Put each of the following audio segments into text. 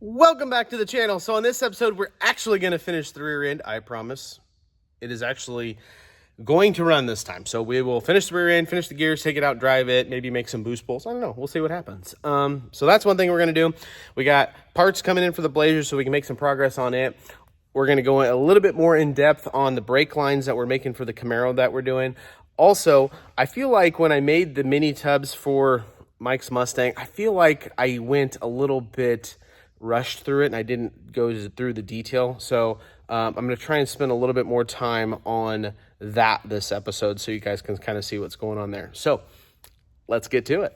Welcome back to the channel. So on this episode, we're actually going to finish the rear end. I promise. It is actually going to run this time. So we will finish the rear end, finish the gears, take it out, drive it, maybe make some boost bolts. I don't know. We'll see what happens. So that's one thing we're going to do. We got parts coming in for the Blazer so we can make some progress on it. We're going to go a little bit more in depth on the brake lines that we're making for the Camaro that we're doing. Also, I feel like when I made the mini tubs for Mike's Mustang, I feel like I went a little bit rushed through it and I didn't go through the detail. So I'm going to try and spend a little bit more time on that this episode so you guys can kind of see what's going on there. So let's get to it.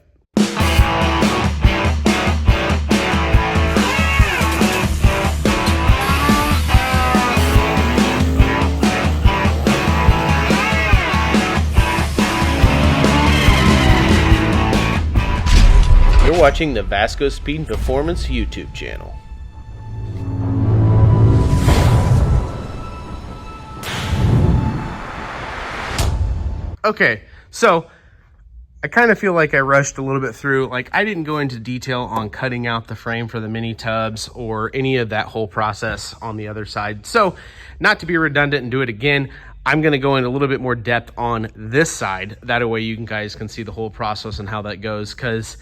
You're watching the Vasco Speed Performance YouTube channel. Okay, so I kind of feel like I rushed a little bit through. Like, I didn't go into detail on cutting out the frame for the mini tubs or any of that whole process on the other side. So not to be redundant and do it again, I'm going to go in a little bit more depth on this side. That way you guys can see the whole process and how that goes, because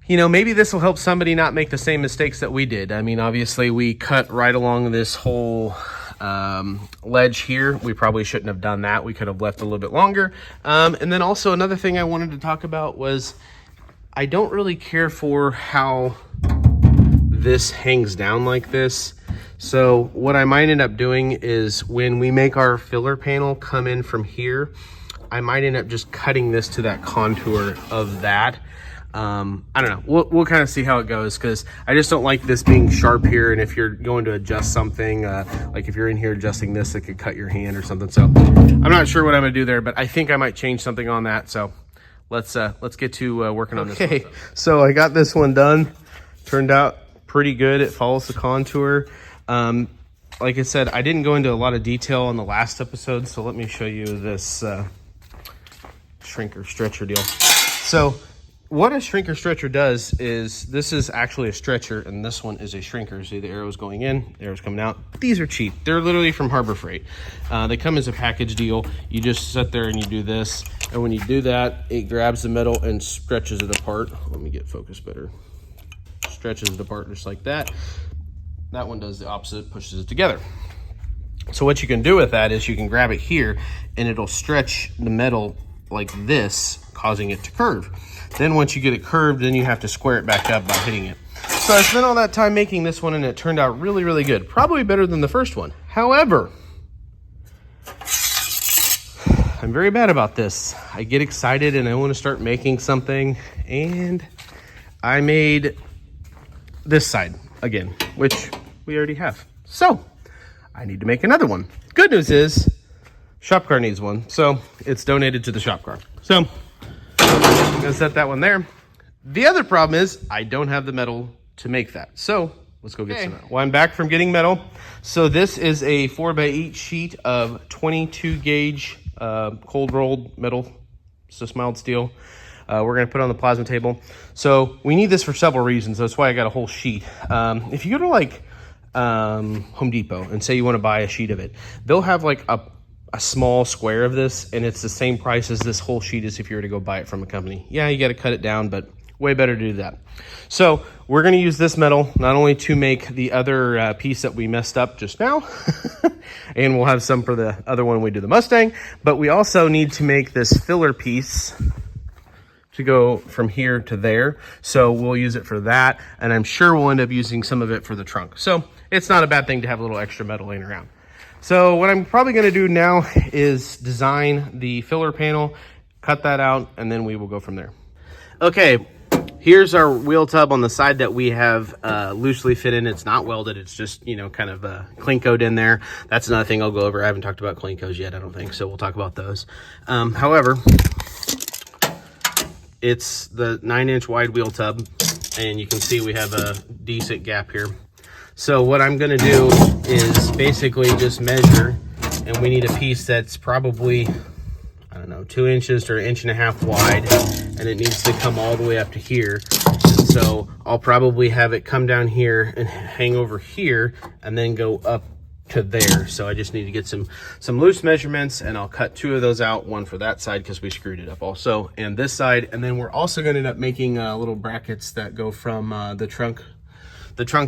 you know, maybe this will help somebody not make the same mistakes that we did. I mean, obviously we cut right along this whole ledge here. We probably shouldn't have done that. We could have left a little bit longer. And then also another thing I wanted to talk about was I don't really care for how this hangs down like this. So what I might end up doing is when we make our filler panel come in from here, I might end up just cutting this to that contour of that. I don't know. We'll kind of see how it goes, because I just don't like this being sharp here. And if you're going to adjust something, like if you're in here adjusting this, it could cut your hand or something. So I'm not sure what I'm gonna do there, but I think I might change something on that. So let's get to working on this. Okay, so I got this one done. Turned out pretty good. It follows the contour. Like I said, I didn't go into a lot of detail on the last episode, so let me show you this shrinker stretcher deal. So what a shrinker stretcher does is, this is actually a stretcher and this one is a shrinker. See the arrows going in, the arrows coming out. These are cheap. They're literally from Harbor Freight. They come as a package deal. You just sit there and you do this. And when you do that, it grabs the metal and stretches it apart. Let me get focused better. Stretches it apart just like that. That one does the opposite, pushes it together. So what you can do with that is you can grab it here and it'll stretch the metal like this, causing it to curve. Then once you get it curved, then you have to square it back up by hitting it. So I spent all that time making this one and it turned out really, really good. Probably better than the first one. However, I'm very bad about this. I get excited and I want to start making something, and I made this side again, which we already have. So I need to make another one. Good news is shop car needs one, so it's donated to the shop car. So I'm gonna set that one there. The other problem is I don't have the metal to make that. So let's go get some metal. Well, I'm back from getting metal. So this is a 4x8 sheet of 22 gauge cold rolled metal, so mild steel. We're gonna put on the plasma table. So we need this for several reasons. That's why I got a whole sheet. If you go to like Home Depot and say you wanna buy a sheet of it, they'll have like a small square of this, and it's the same price as this whole sheet as if you were to go buy it from a company. Yeah, you got to cut it down, but way better to do that. So we're going to use this metal not only to make the other piece that we messed up just now, and we'll have some for the other one when we do the Mustang, but we also need to make this filler piece to go from here to there. So we'll use it for that, and I'm sure we'll end up using some of it for the trunk. So it's not a bad thing to have a little extra metal laying around. So what I'm probably going to do now is design the filler panel, cut that out, and then we will go from there. Okay, here's our wheel tub on the side that we have loosely fit in. It's not welded. It's just, you know, kind of clinkoed in there. That's another thing I'll go over. I haven't talked about clinkos yet, I don't think, so we'll talk about those. However, it's the 9-inch wide wheel tub, and you can see we have a decent gap here. So what I'm gonna do is basically just measure, and we need a piece that's probably, I don't know, 2 inches or 1.5 inches wide, and it needs to come all the way up to here. So I'll probably have it come down here and hang over here and then go up to there. So I just need to get some loose measurements, and I'll cut 2 of those out, one for that side because we screwed it up also, and this side. And then we're also going to end up making little brackets that go from the trunk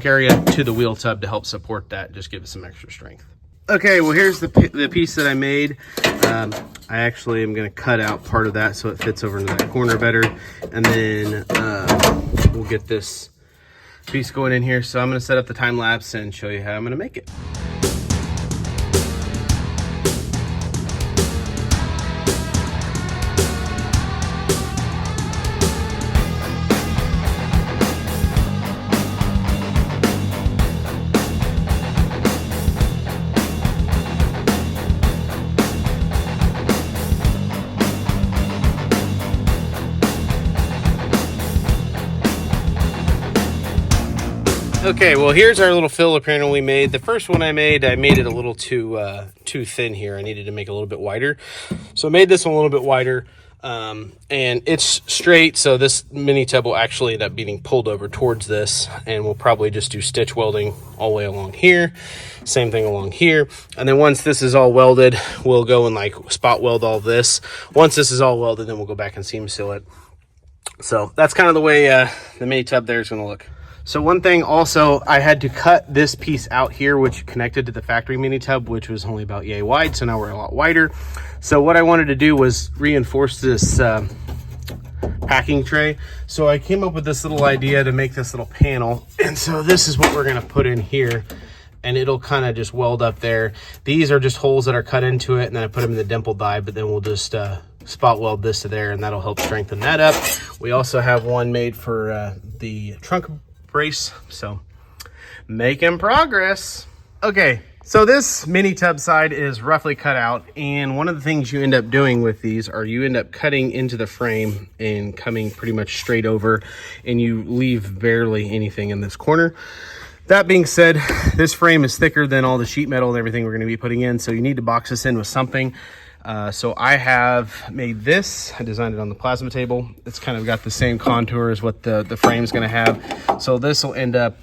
area to the wheel tub to help support that, just give it some extra strength. Okay, well, here's the piece that I made. I actually am going to cut out part of that so it fits over into that corner better, and then we'll get this piece going in here. So I'm going to set up the time lapse and show you how I'm going to make it. Okay, well, here's our little filler panel we made. The first one I made it a little too thin here. I needed to make it a little bit wider. So I made this one a little bit wider, and it's straight. So this mini tub will actually end up being pulled over towards this, and we'll probably just do stitch welding all the way along here. Same thing along here. And then once this is all welded, we'll go and like spot weld all this. Once this is all welded, then we'll go back and seam seal it. So that's kind of the way the mini tub there is going to look. So one thing also, I had to cut this piece out here, which connected to the factory mini tub, which was only about yay wide. So now we're a lot wider. So what I wanted to do was reinforce this packing tray. So I came up with this little idea to make this little panel. And so this is what we're going to put in here, and it'll kind of just weld up there. These are just holes that are cut into it, and then I put them in the dimple die, but then we'll just spot weld this to there, and that'll help strengthen that up. We also have one made for the trunk brace, so making progress. Okay, so this mini tub side is roughly cut out, and one of the things you end up doing with these are you end up cutting into the frame and coming pretty much straight over, and you leave barely anything in this corner. That being said, this frame is thicker than all the sheet metal and everything we're going to be putting in, so you need to box this in with something. So I have made this. I designed it on the plasma table. It's kind of got the same contour as what the frame's going to have. So this will end up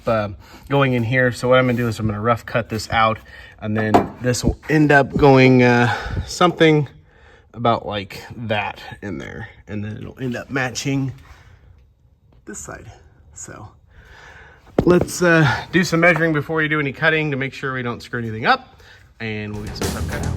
going in here. So what I'm going to do is I'm going to rough cut this out, and then this will end up going something about like that in there, and then it'll end up matching this side. So let's do some measuring before we do any cutting to make sure we don't screw anything up, and we'll get some stuff cut out.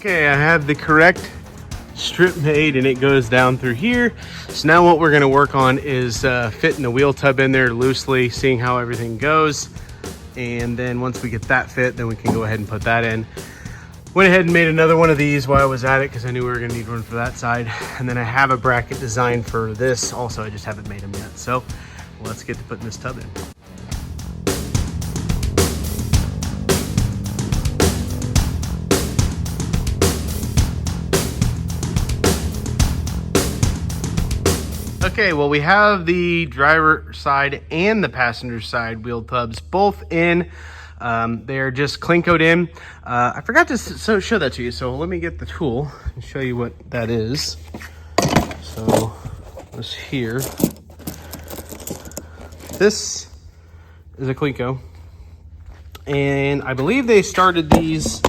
Okay, I have the correct strip made, and it goes down through here. So now what we're going to work on is fitting the wheel tub in there loosely, seeing how everything goes. And then once we get that fit, then we can go ahead and put that in. Went ahead and made another one of these while I was at it because I knew we were going to need one for that side. And then I have a bracket designed for this also. I just haven't made them yet. So let's get to putting this tub in. Okay, well, we have the driver side and the passenger side wheel tubs both in. They're just clinkoed in. I forgot to show that to you, so let me get the tool and show you what that is. So this here, this is a clinko, and I believe they started these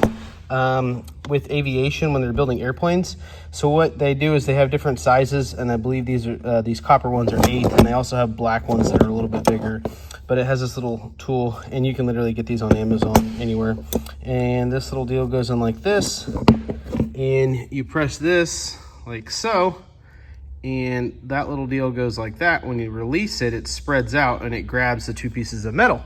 with aviation when they're building airplanes. So what they do is they have different sizes, and I believe these copper ones are 8, and they also have black ones that are a little bit bigger. But it has this little tool, and you can literally get these on Amazon anywhere. And this little deal goes in like this, and you press this like so, and that little deal goes like that. When you release it, it spreads out and it grabs the 2 pieces of metal.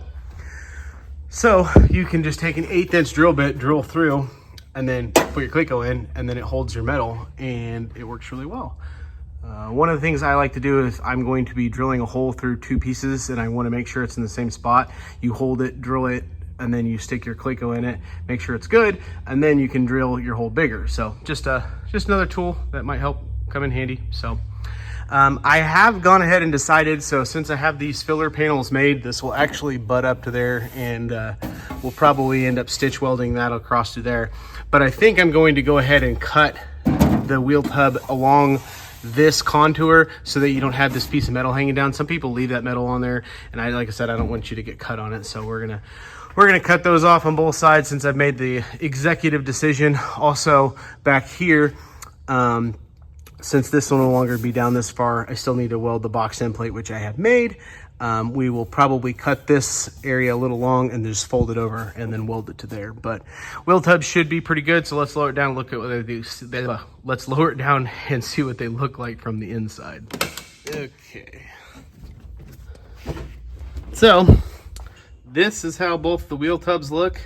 So you can just take an 1/8 inch drill bit, drill through, and then put your cleco in, and then it holds your metal, and it works really well. One of the things I like to do is I'm going to be drilling a hole through 2 pieces, and I want to make sure it's in the same spot. You hold it, drill it, and then you stick your cleco in it, make sure it's good, and then you can drill your hole bigger. So just another tool that might help come in handy. So I have gone ahead and decided, so since I have these filler panels made, this will actually butt up to there, and we'll probably end up stitch welding that across to there. But I think I'm going to go ahead and cut the wheel tub along this contour so that you don't have this piece of metal hanging down. Some people leave that metal on there, and like I said, I don't want you to get cut on it. So we're gonna cut those off on both sides since I've made the executive decision. Also back here, since this will no longer be down this far, I still need to weld the box end plate, which I have made. We will probably cut this area a little long and just fold it over and then weld it to there. But wheel tubs should be pretty good. So let's lower it down, look at what they do. Let's lower it down and see what they look like from the inside. Okay. So this is how both the wheel tubs look.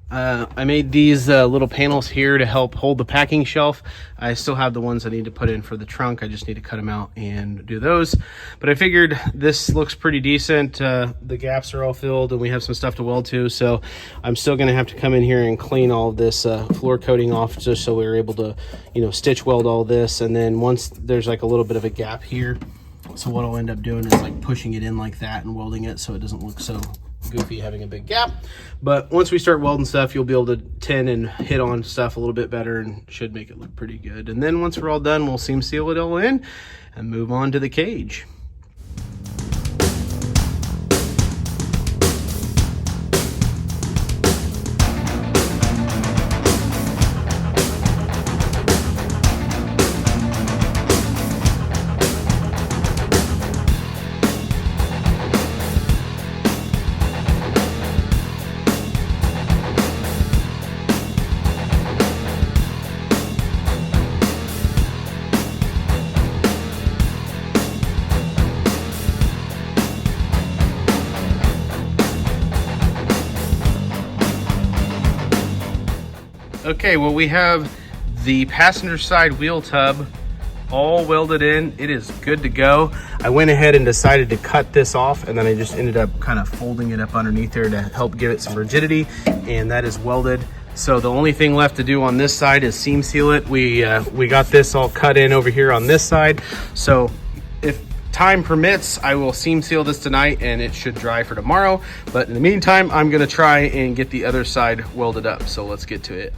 I made these little panels here to help hold the packing shelf. I still have the ones I need to put in for the trunk. I just need to cut them out and do those. But I figured this looks pretty decent. The gaps are all filled and we have some stuff to weld to. So I'm still going to have to come in here and clean all of this floor coating off just so we were able to, stitch weld all this. And then once there's like a little bit of a gap here, so what I'll end up doing is like pushing it in like that and welding it so it doesn't look so goofy having a big gap. But once we start welding stuff, you'll be able to tin and hit on stuff a little bit better and should make it look pretty good. And then once we're all done, we'll seam seal it all in and move on to the cage. Okay, well, we have the passenger side wheel tub all welded in. It is good to go. I went ahead and decided to cut this off, and then I just ended up kind of folding it up underneath there to help give it some rigidity, and that is welded. So the only thing left to do on this side is seam seal it. We got this all cut in over here on this side. So if time permits, I will seam seal this tonight and it should dry for tomorrow. But in the meantime, I'm gonna try and get the other side welded up. So let's get to it.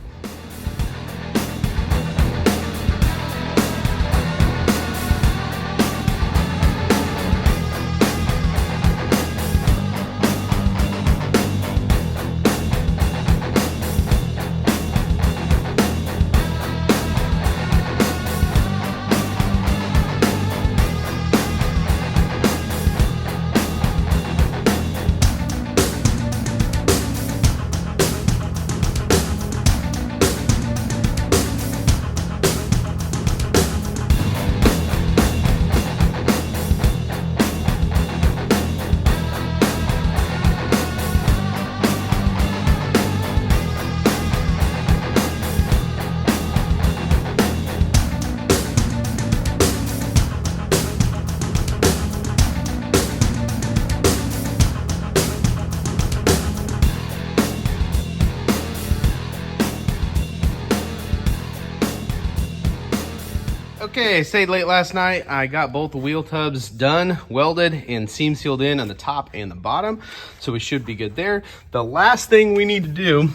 Okay, I stayed late last night. I got both the wheel tubs done, welded, and seam sealed in on the top and the bottom. So we should be good there. The last thing we need to do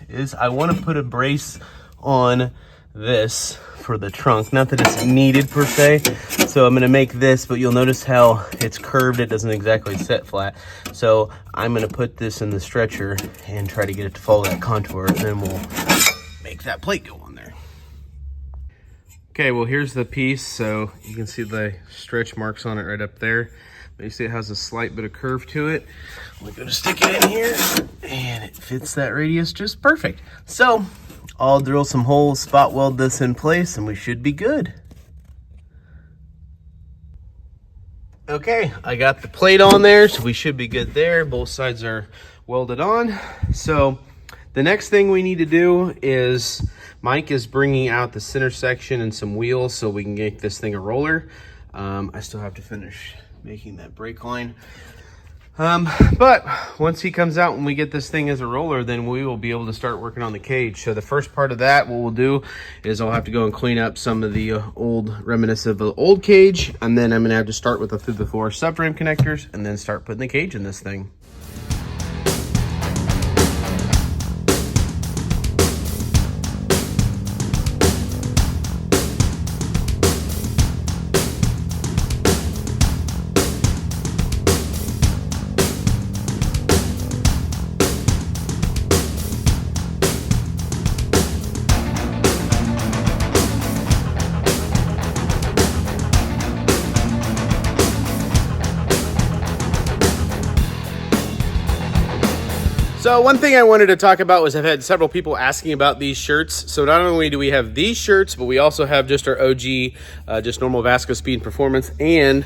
is I want to put a brace on this for the trunk. Not that it's needed per se. So I'm going to make this, but you'll notice how it's curved. It doesn't exactly set flat. So I'm going to put this in the stretcher and try to get it to follow that contour, and then we'll make that plate go on there. Okay, well, here's the piece. So you can see the stretch marks on it right up there. But you see it has a slight bit of curve to it. We're gonna stick it in here and it fits that radius just perfect. So I'll drill some holes, spot weld this in place, and we should be good. Okay, I got the plate on there, so we should be good there. Both sides are welded on. So the next thing we need to do is Mike is bringing out the center section and some wheels so we can make this thing a roller. I still have to finish making that brake line. But once he comes out and we get this thing as a roller, then we will be able to start working on the cage. So the first part of that, what we'll do is I'll have to go and clean up some of the old reminiscent of the old cage. And then I'm going to have to start with the through the floor subframe connectors and then start putting the cage in this thing. So one thing I wanted to talk about was I've had several people asking about these shirts. So not only do we have these shirts, but we also have just our OG, just normal Vasco Speed and Performance and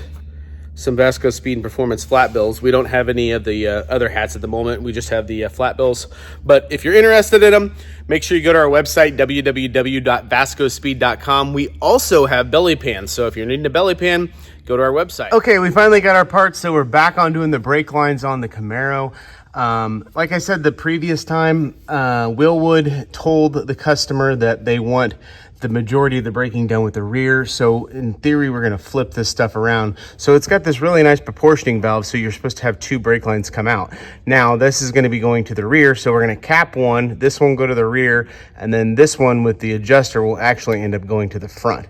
some Vasco Speed and Performance flat bills. We don't have any of the other hats at the moment. We just have the flat bills. But if you're interested in them, make sure you go to our website, www.vascospeed.com. We also have belly pans. So if you're needing a belly pan, go to our website. Okay, we finally got our parts. So we're back on doing the brake lines on the Camaro. Like I said the previous time, Willwood told the customer that they want the majority of the braking done with the rear. So in theory, we're going to flip this stuff around. So it's got this really nice proportioning valve. So you're supposed to have two brake lines come out. Now this is going to be going to the rear. So we're going to cap one, this one go to the rear, and then this one with the adjuster will actually end up going to the front.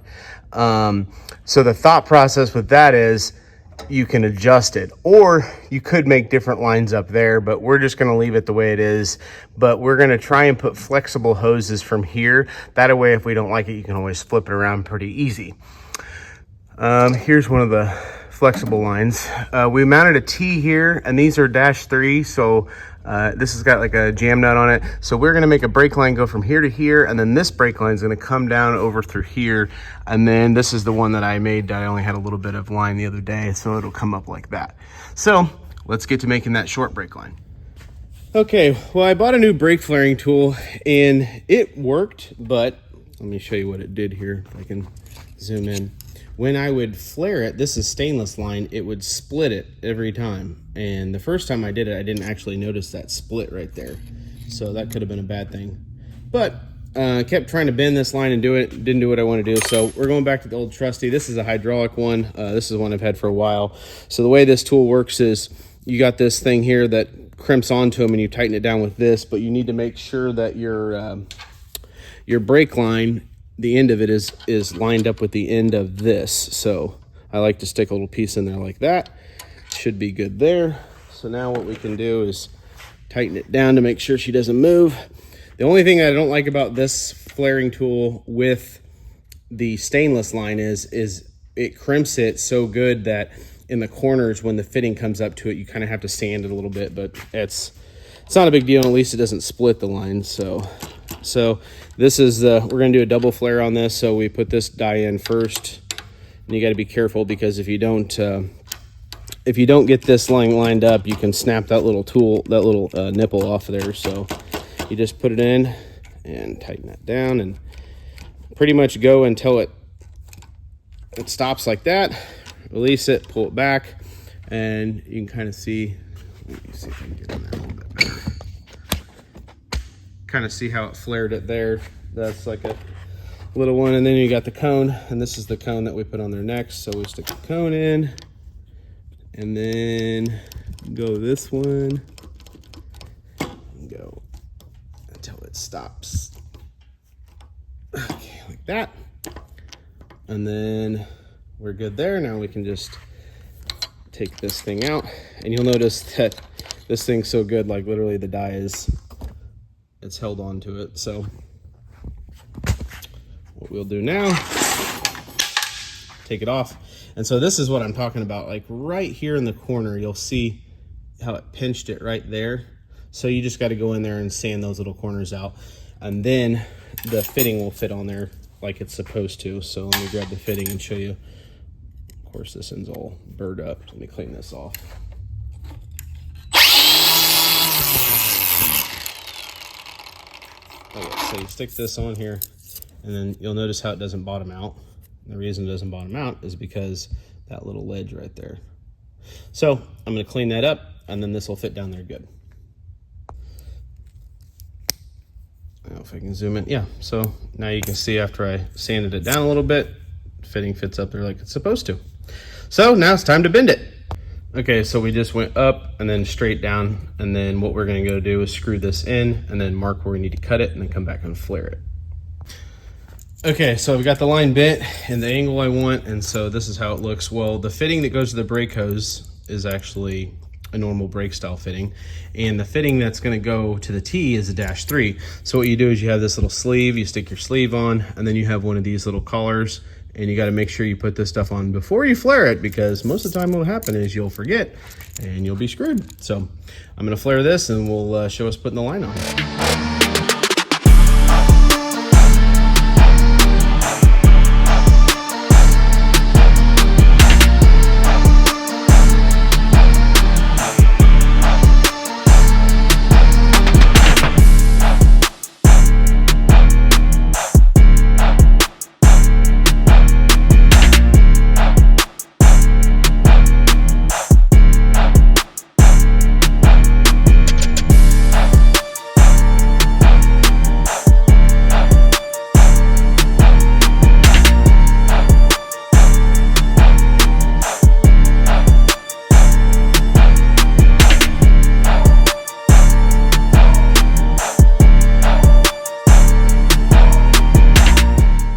So the thought process with that is, you can adjust it, or you could make different lines up there, but we're just going to leave it the way it is. But we're going to try and put flexible hoses from here. That way, if we don't like it, you can always flip it around pretty easy. Here's one of the flexible lines. We mounted a T here, and these are -3, so this has got like a jam nut on it. So we're going to make a brake line go from here to here, and then this brake line is going to come down over through here. And then this is the one that I made. I only had a little bit of line the other day, so it'll come up like that. So let's get to making that short brake line. Okay, well, I bought a new brake flaring tool and it worked, but let me show you what it did here. If I can zoom in. When I would flare it, this is stainless line, it would split it every time. And the first time I did it, I didn't actually notice that split right there. So that could have been a bad thing. But kept trying to bend this line and do it, didn't do what I want to do. So we're going back to the old trusty. This is a hydraulic one. This is one I've had for a while. So the way this tool works is you got this thing here that crimps onto them and you tighten it down with this, but you need to make sure that your brake line, the end of it is lined up with the end of this. So I like to stick a little piece in there like that. Should be good there. So now what we can do is tighten it down to make sure she doesn't move. The only thing I don't like about this flaring tool with the stainless line is it crimps it so good that in the corners when the fitting comes up to it, you kind of have to sand it a little bit, but it's not a big deal, and at least it doesn't split the line. So this is we're going to do a double flare on this. So we put this die in first, and you got to be careful because if you don't get this line lined up, you can snap that little nipple off of there. So you just put it in and tighten that down and pretty much go until it stops like that. Release it, pull it back, and you can kind of see. Let me see if I can get in there a little bit better. Kind of see how it flared it there. That's like a little one, and then you got the cone, and this is the cone that we put on there next. So we stick the cone in, and then go this one, and go until it stops. Okay, like that, and then we're good there. Now we can just take this thing out, and you'll notice that this thing's so good, like literally the die it's held on to it. So what we'll do now, take it off. And so this is what I'm talking about. Like right here in the corner, you'll see how it pinched it right there. So you just got to go in there and sand those little corners out, and then the fitting will fit on there like it's supposed to. So let me grab the fitting and show you. Of course, this end's all burred up. Let me clean this off. Okay, so you stick this on here, and then you'll notice how it doesn't bottom out. The reason it doesn't bottom out is because that little ledge right there. So I'm going to clean that up, and then this will fit down there good. I don't know if I can zoom in. Yeah, so now you can see after I sanded it down a little bit, fitting fits up there like it's supposed to. So now it's time to bend it. Okay, so we just went up and then straight down, and then what we're going to go do is screw this in and then mark where we need to cut it and then come back and flare it. Okay, so I've got the line bent in the angle I want, and so this is how it looks. Well, the fitting that goes to the brake hose is actually a normal brake style fitting, and the fitting that's going to go to the T is a -3. So what you do is you have this little sleeve, you stick your sleeve on, and then you have one of these little collars, and you got to make sure you put this stuff on before you flare it, because most of the time what will happen is you'll forget and you'll be screwed. So I'm going to flare this, and we'll show us putting the line on.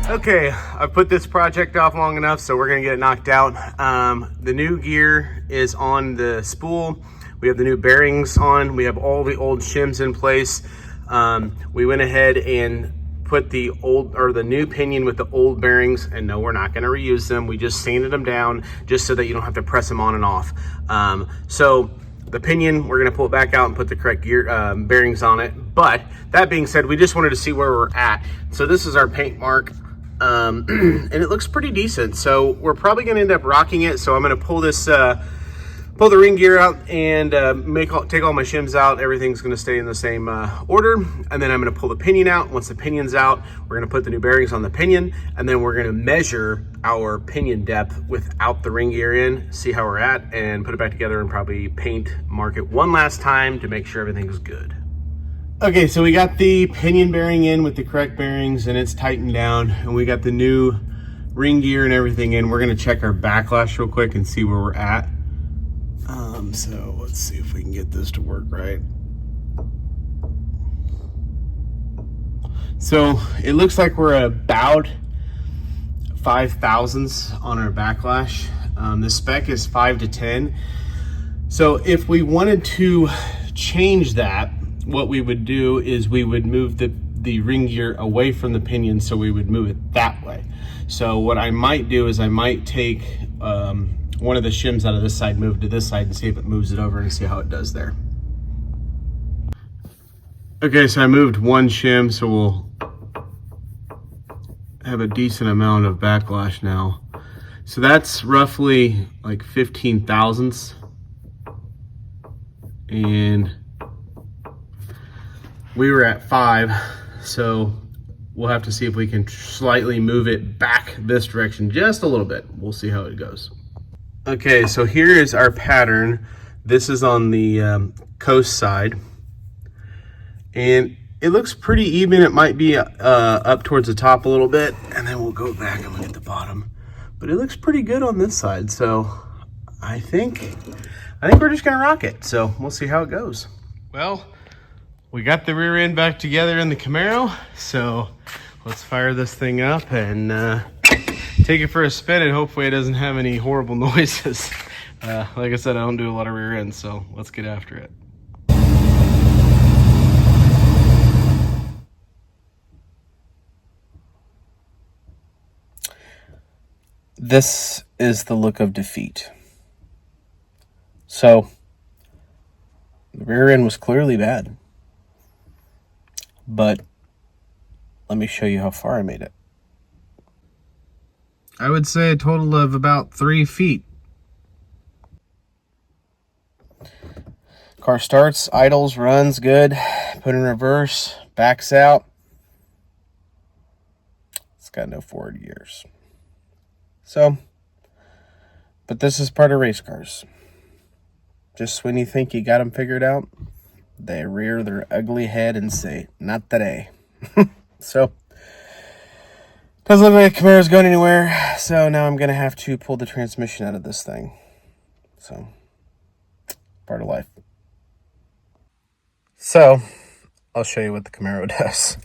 Okay, I put this project off long enough, so we're gonna get it knocked out. The new gear is on the spool. We have the new bearings on. We have all the old shims in place. We went ahead and put the new pinion with the old bearings, and no, we're not gonna reuse them. We just sanded them down just so that you don't have to press them on and off. So the pinion, we're gonna pull it back out and put the correct gear bearings on it. But that being said, we just wanted to see where we're at. So this is our paint mark. And it looks pretty decent, so we're probably going to end up rocking it. So I'm going to pull this pull the ring gear out and take all my shims out. Everything's going to stay in the same order, and then I'm going to pull the pinion out. Once the pinion's out, we're going to put the new bearings on the pinion, and then we're going to measure our pinion depth without the ring gear in, see how we're at, and put it back together and probably paint mark it one last time to make sure everything's good. Okay, so we got the pinion bearing in with the correct bearings, and it's tightened down, and we got the new ring gear and everything in. We're gonna check our backlash real quick and see where we're at. So let's see if we can get this to work right. So it looks like we're about 5/1000ths on our backlash. The spec is 5 to 10. So if we wanted to change that, what we would do is we would move the ring gear away from the pinion, so we would move it that way. So what I might do is I might take one of the shims out of this side, move to this side, and see if it moves it over and see how it does there. Okay, so I moved one shim, so we'll have a decent amount of backlash now. So that's roughly like 15/1000ths. And we were at 5, so we'll have to see if we can slightly move it back this direction just a little bit. We'll see how it goes. Okay, so here is our pattern. This is on the coast side, and it looks pretty even. It might be up towards the top a little bit, and then we'll go back and look at the bottom. But it looks pretty good on this side, so I think we're just gonna rock it. So we'll see how it goes. Well, we got the rear end back together in the Camaro, so let's fire this thing up and take it for a spin, and hopefully it doesn't have any horrible noises. Like I said, I don't do a lot of rear ends, so let's get after it. This is the look of defeat. So the rear end was clearly bad, but let me show you how far I made it. I would say a total of about 3 feet. Car starts, idles, runs good, put in reverse, backs out. got no forward gears. So, but this is part of race cars. Just when you think you got them figured out, they rear their ugly head and say, not today. So, doesn't look like Camaro's going anywhere. So now I'm going to have to pull the transmission out of this thing. So, part of life. So, I'll show you what the Camaro does.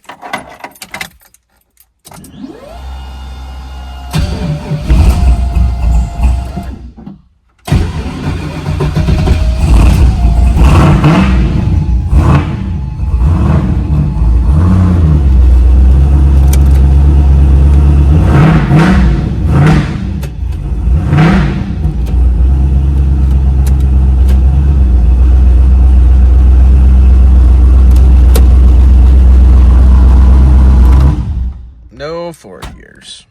No forward gears.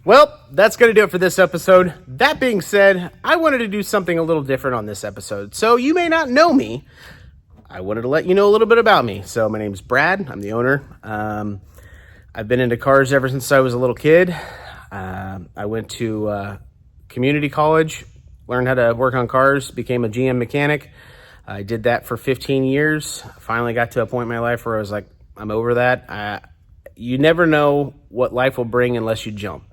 Well, that's going to do it for this episode. That being said, I wanted to do something a little different on this episode. So you may not know me. I wanted to let you know a little bit about me. So my name's Brad. I'm the owner. I've been into cars ever since I was a little kid. I went to community college, learned how to work on cars, became a GM mechanic. I did that for 15 years. Finally got to a point in my life where I was like, I'm over that. You never know what life will bring unless you jump.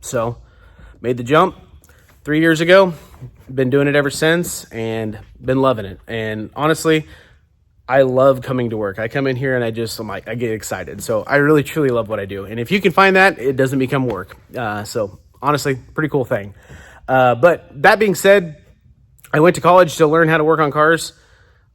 So, made the jump 3 years ago. Been doing it ever since and been loving it. And honestly, I love coming to work. I come in here and I get excited. So, I really, truly love what I do. And if you can find that, it doesn't become work. So, honestly, pretty cool thing. But that being said, I went to college to learn how to work on cars.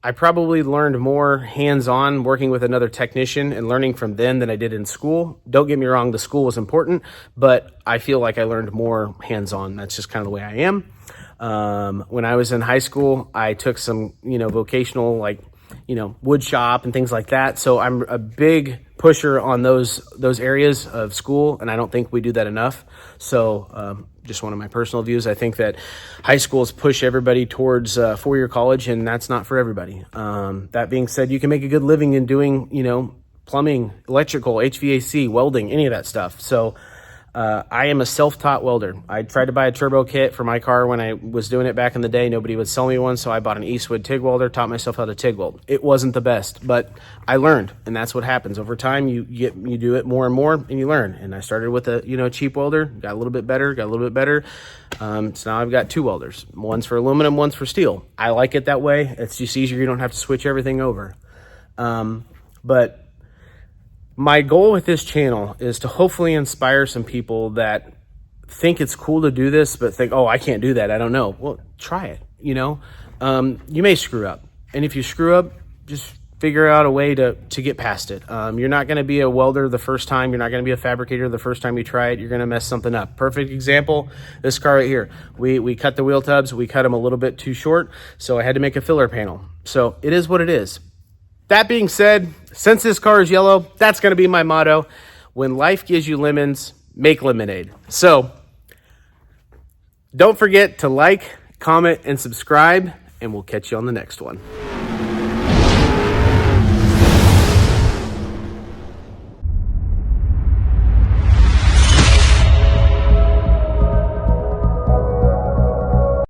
I probably learned more hands-on working with another technician and learning from them than I did in school. Don't get me wrong, the school was important, but I feel like I learned more hands-on. That's just kind of the way I am. When I was in high school, I took some, vocational, wood shop and things like that. So I'm a big pusher on those areas of school, and I don't think we do that enough. So just one of my personal views, I think that high schools push everybody towards four-year college, and that's not for everybody. That being said, you can make a good living in doing, plumbing, electrical, HVAC, welding, any of that stuff. So I am a self-taught welder. I tried to buy a turbo kit for my car when I was doing it back in the day. Nobody would sell me one, so I bought an Eastwood TIG welder, taught myself how to TIG weld. It wasn't the best, but I learned, and that's what happens. Over time, you do it more and more, and you learn. And I started with a cheap welder, got a little bit better, So now I've got two welders. One's for aluminum, one's for steel. I like it that way. It's just easier. You don't have to switch everything over. But my goal with this channel is to hopefully inspire some people that think it's cool to do this, but think, oh, I can't do that. I don't know. Well, try it. You may screw up. And if you screw up, just figure out a way to get past it. You're not going to be a welder the first time. You're not going to be a fabricator the first time you try it. You're going to mess something up. Perfect example, this car right here. We cut the wheel tubs. We cut them a little bit too short, so I had to make a filler panel. So it is what it is. That being said, since this car is yellow, that's going to be my motto. When life gives you lemons, make lemonade. So don't forget to like, comment, and subscribe, and we'll catch you on the next one.